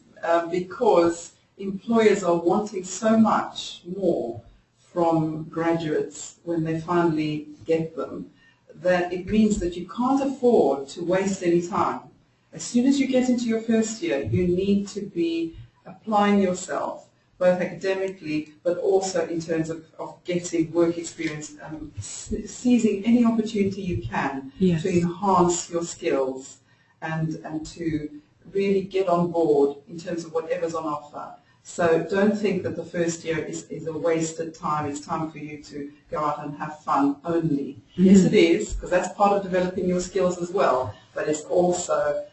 because employers are wanting so much more from graduates when they finally get them, that it means that you can't afford to waste any time. As soon as you get into your first year, you need to be applying yourself, both academically, but also in terms of getting work experience, seizing any opportunity you can to enhance your skills and to really get on board in terms of whatever's on offer. So don't think that the first year is a wasted time. It's time for you to go out and have fun only. Yes, it is, because that's part of developing your skills as well, but it's also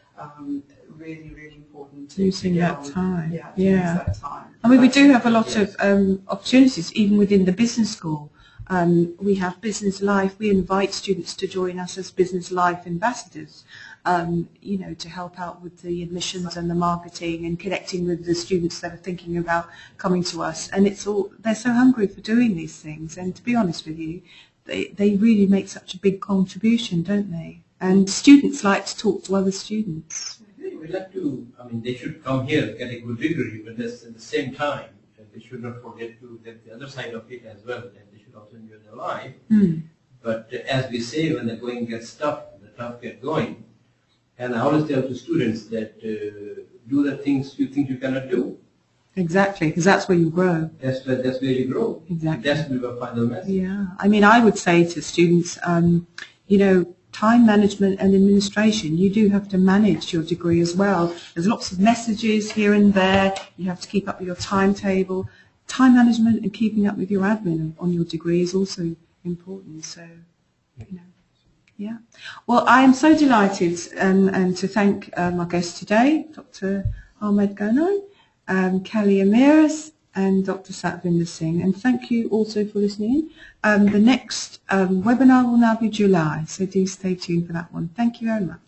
really, really important to using that time. Yeah, to use that time. I mean, we do have a lot of opportunities, even within the business school. We have Business Life. We invite students to join us as Business Life ambassadors, you know, to help out with the admissions and the marketing and connecting with the students that are thinking about coming to us. And it's all, they're so hungry for doing these things. And to be honest with you, they really make such a big contribution, don't they? And students like to talk to other students. We like to, I mean, they should come here, get a good degree, but at the same time, they should not forget to get the other side of it as well, and they should also enjoy their life. But as we say, when the going gets tough, the tough get going. And I always tell to students that do the things you think you cannot do. Exactly, because that's where you grow. That's where you grow. Exactly. That's the final message. Yeah, I mean, I would say to students, you know, time management and administration, you do have to manage your degree as well. There's lots of messages here and there. You have to keep up with your timetable. Time management and keeping up with your admin on your degree is also important. So, you know, yeah. Well, I am so delighted and to thank my guests today, Dr. Ahmad Ghoneim, Calli Amiras, and Dr. Satwinder Singh. And thank you also for listening. The next webinar will now be July, so do stay tuned for that one. Thank you very much.